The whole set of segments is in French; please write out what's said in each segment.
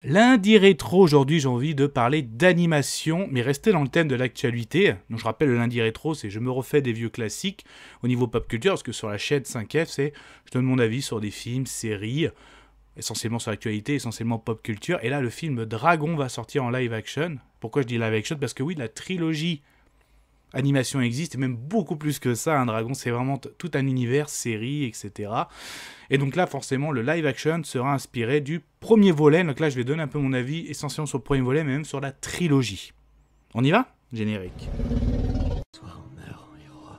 Lundi rétro, aujourd'hui j'ai envie de parler d'animation, mais rester dans le thème de l'actualité. Donc je rappelle, le lundi rétro, c'est je me refais des vieux classiques au niveau pop culture, parce que sur la chaîne 5F, c'est je donne mon avis sur des films, séries, essentiellement sur l'actualité, essentiellement pop culture. Et là, le film Dragon va sortir en live action. Pourquoi je dis live action? Parce que oui, la trilogie animation existe, et même beaucoup plus que ça. Un Dragon, c'est vraiment tout un univers, série, etc. Et donc là, forcément, le live action sera inspiré du premier volet. Donc là, je vais donner un peu mon avis, essentiellement sur le premier volet, mais même sur la trilogie. On y va? Générique. Soit on meurt en héros,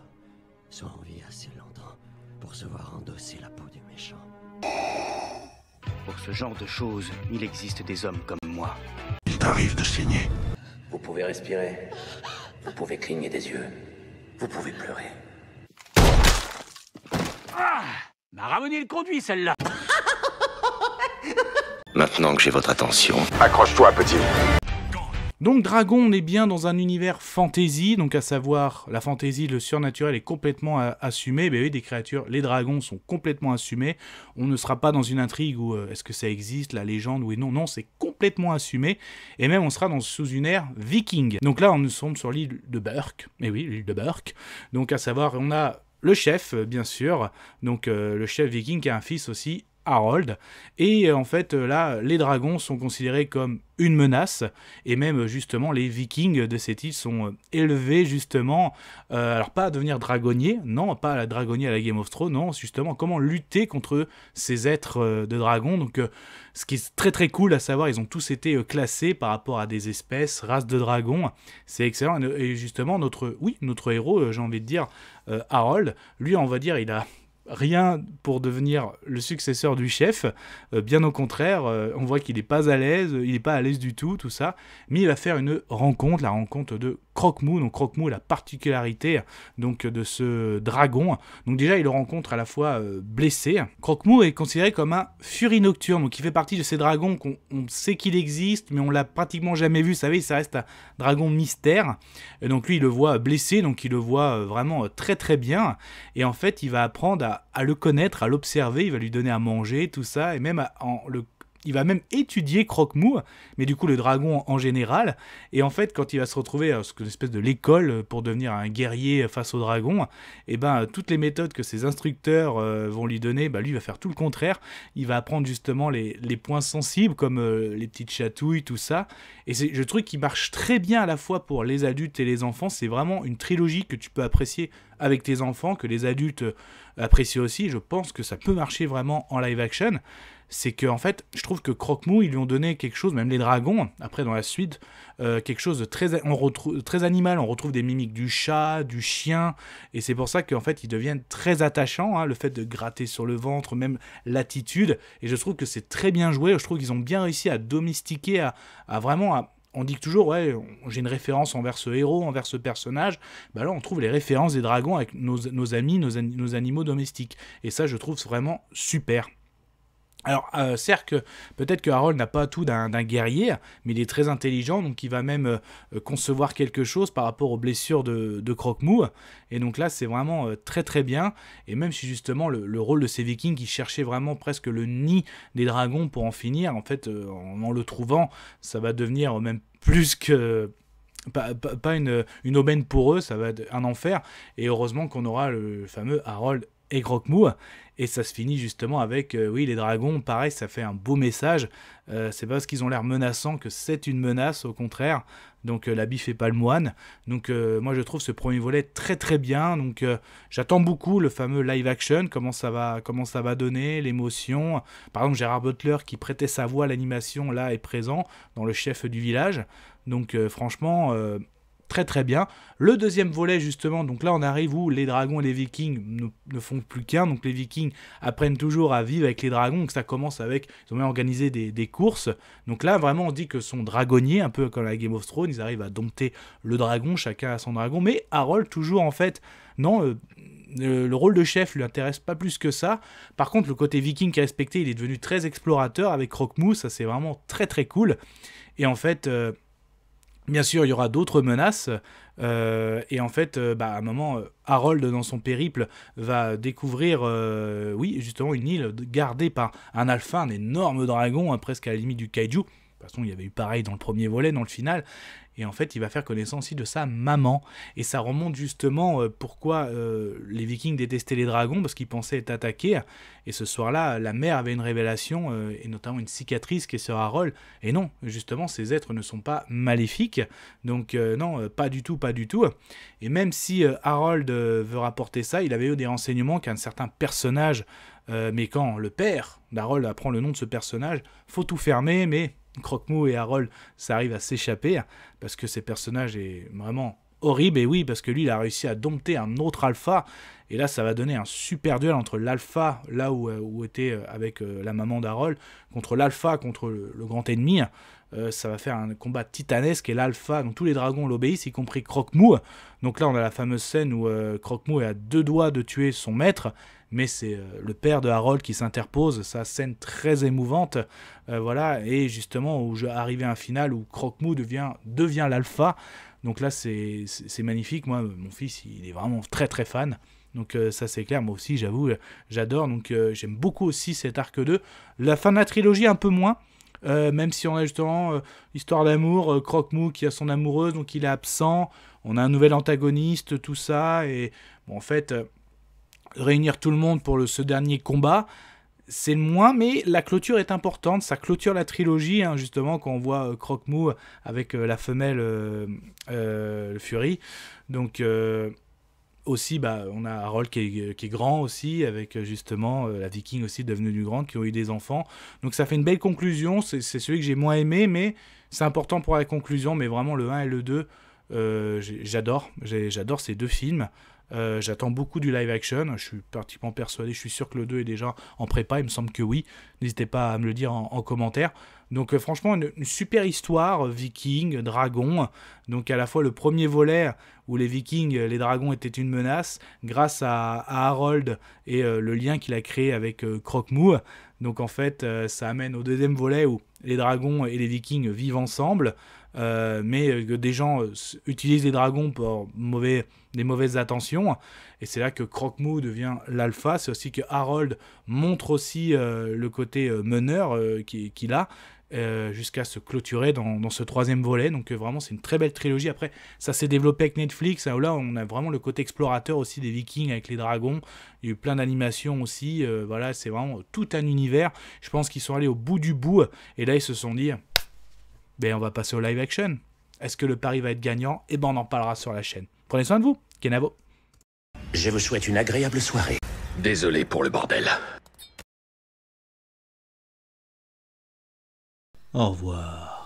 soit on vit assez longtemps pour se voir endosser la peau du méchant. Pour ce genre de choses, il existe des hommes comme moi. Il t'arrive de saigner. Vous pouvez respirer, vous pouvez cligner des yeux, vous pouvez pleurer. M'a ramené le conduit, celle-là. Maintenant que j'ai votre attention, Accroche-toi, petit. Donc Dragon, on est bien dans un univers fantasy, donc à savoir la fantasy, le surnaturel est complètement assumé. Ben oui, des créatures, les dragons sont complètement assumés. On ne sera pas dans une intrigue où est-ce que ça existe, la légende, oui, non, c'est complètement assumé. Et même on sera sous une ère viking. Donc là, nous sommes sur l'île de Burke. Et oui, l'île de Burke. Donc à savoir, on a le chef, bien sûr, donc le chef viking qui a un fils aussi, Harold, et en fait là les dragons sont considérés comme une menace, et même justement les vikings de cette île sont élevés justement, alors pas à devenir dragonniers, non, pas à la dragonnier à la Game of Thrones, non, justement comment lutter contre ces êtres de dragons. Donc ce qui est très très cool à savoir, ils ont tous été classés par rapport à des espèces, races de dragons, c'est excellent. Et justement notre héros, j'ai envie de dire, Harold, lui on va dire il a rien pour devenir le successeur du chef, bien au contraire, on voit qu'il n'est pas à l'aise, il n'est pas à l'aise du tout, tout ça, mais il va faire une rencontre, la rencontre de Croque-Mou. Donc Croque-Mou est la particularité donc, de ce dragon. Donc déjà il le rencontre à la fois blessé. Croque-Mou est considéré comme un furie nocturne, donc il fait partie de ces dragons qu'on sait qu'il existe, mais on l'a pratiquement jamais vu, vous savez, ça reste un dragon mystère. Et donc lui il le voit blessé, donc il le voit vraiment très très bien, et en fait il va apprendre à le connaître, à l'observer, il va lui donner à manger, tout ça, et même il va même étudier Croque-Mou, mais du coup le dragon en général. Et en fait, quand il va se retrouver à une espèce de l'école pour devenir un guerrier face au dragon, et ben toutes les méthodes que ses instructeurs vont lui donner, lui va faire tout le contraire. Il va apprendre justement les points sensibles, comme les petites chatouilles, tout ça. Et je trouve qu'il marche très bien à la fois pour les adultes et les enfants. C'est vraiment une trilogie que tu peux apprécier avec tes enfants, que les adultes apprécient aussi. Je pense que ça peut marcher vraiment en live action. C'est que en fait, je trouve que Croque-Mou, ils lui ont donné quelque chose, même les dragons, après dans la suite, quelque chose de très animal. On retrouve des mimiques du chat, du chien, et c'est pour ça qu'en fait, ils deviennent très attachants, hein, le fait de gratter sur le ventre, même l'attitude, et je trouve que c'est très bien joué. Je trouve qu'ils ont bien réussi à domestiquer, on dit que toujours, ouais, j'ai une référence envers ce héros, envers ce personnage. Là, on trouve les références des dragons avec nos amis, nos animaux domestiques. Et ça, je trouve vraiment super. Alors, certes, peut-être que Harold n'a pas tout d'un guerrier, mais il est très intelligent, donc il va même concevoir quelque chose par rapport aux blessures de Croque-Mou. Et donc là, c'est vraiment très très bien. Et même si justement le rôle de ces vikings qui cherchaient vraiment presque le nid des dragons pour en finir, en fait, en le trouvant, ça va devenir même plus que... Pas une aubaine pour eux, ça va être un enfer. Et heureusement qu'on aura le fameux Harold et Croque-Mou, et ça se finit justement avec, oui, les dragons, pareil, ça fait un beau message, c'est pas parce qu'ils ont l'air menaçants que c'est une menace, au contraire, donc l'habit fait pas le moine, donc moi je trouve ce premier volet très très bien, donc j'attends beaucoup le fameux live action, comment ça va donner, l'émotion. Par exemple, Gérard Butler qui prêtait sa voix à l'animation, là, est présent dans le chef du village, donc franchement... très très bien. Le deuxième volet justement, donc là on arrive où les dragons et les vikings ne font plus qu'un, donc les vikings apprennent toujours à vivre avec les dragons, donc ça commence avec, ils ont même organisé des courses, donc là vraiment on dit que son dragonnier, un peu comme la Game of Thrones, ils arrivent à dompter le dragon, chacun a son dragon, mais Harold toujours en fait, non... le rôle de chef lui intéresse pas plus que ça. Par contre, le côté viking qui est respecté, il est devenu très explorateur avec Croque-Mou, ça c'est vraiment très très cool. Et en fait... bien sûr, il y aura d'autres menaces, et en fait, à un moment, Harold, dans son périple, va découvrir, oui, justement, une île gardée par un alpha, un énorme dragon, presque à la limite du kaiju, De toute façon, il y avait eu pareil dans le premier volet, dans le final. Et en fait, il va faire connaissance aussi de sa maman. Et ça remonte justement pourquoi les Vikings détestaient les dragons, parce qu'ils pensaient être attaqués. Et ce soir-là, la mère avait une révélation, et notamment une cicatrice qui est sur Harold. Et non, justement, ces êtres ne sont pas maléfiques. Donc non, pas du tout, pas du tout. Et même si Harold veut rapporter ça, il avait eu des renseignements qu'un certain personnage, mais quand le père d'Harold apprend le nom de ce personnage, faut tout fermer, mais Croque-Mou et Harold, ça arrive à s'échapper, parce que ce personnage est vraiment horrible, et oui, parce que lui, il a réussi à dompter un autre alpha, et là, ça va donner un super duel entre l'alpha, là où était avec la maman d'Harold, contre l'alpha, contre le grand ennemi. Ça va faire un combat titanesque, et l'alpha, donc tous les dragons l'obéissent, y compris Croque-Mou. Donc là, on a la fameuse scène où Croque-Mou est à 2 doigts de tuer son maître, mais c'est le père de Harold qui s'interpose, sa scène très émouvante, voilà, et justement, où arrivé à un final où Croque-Mou devient l'alpha. Donc là, c'est magnifique. Moi, mon fils, il est vraiment très très fan. Donc ça c'est clair, moi aussi j'avoue, j'adore. Donc j'aime beaucoup aussi cet arc 2. La fin de la trilogie un peu moins, même si on a justement histoire d'amour, Croque-Mou qui a son amoureuse, donc il est absent. On a un nouvel antagoniste, tout ça. Et bon, en fait, réunir tout le monde pour ce dernier combat, c'est le moins, mais la clôture est importante. Ça clôture la trilogie, hein, justement, quand on voit Croque-Mou avec la femelle Fury. Donc aussi, on a Harold qui est grand aussi, avec justement la Viking aussi devenue du grand, qui ont eu des enfants. Donc ça fait une belle conclusion. C'est celui que j'ai moins aimé, mais c'est important pour la conclusion. Mais vraiment, le 1 et le 2, j'adore ces deux films. J'attends beaucoup du live action, je suis pratiquement persuadé, je suis sûr que le 2 est déjà en prépa, il me semble que oui, n'hésitez pas à me le dire en commentaire. Donc franchement une super histoire, viking, dragon, donc à la fois le premier volet où les vikings, les dragons étaient une menace, grâce à Harold et le lien qu'il a créé avec Croque-Mou. Donc en fait ça amène au deuxième volet où les dragons et les vikings vivent ensemble, mais que des gens utilisent les dragons pour des mauvaises attentions, et c'est là que Croque-Mou devient l'alpha. C'est aussi que Harold montre aussi le côté meneur qu'il a, jusqu'à se clôturer dans ce troisième volet. Donc vraiment c'est une très belle trilogie. Après ça s'est développé avec Netflix, hein, où là on a vraiment le côté explorateur aussi des vikings avec les dragons. Il y a eu plein d'animations aussi, voilà, c'est vraiment tout un univers. Je pense qu'ils sont allés au bout du bout, et là ils se sont dit on va passer au live action. Est-ce que le pari va être gagnant? Et on en parlera sur la chaîne. Prenez soin de vous, Kenavo. Je vous souhaite une agréable soirée. Désolé pour le bordel. Au revoir.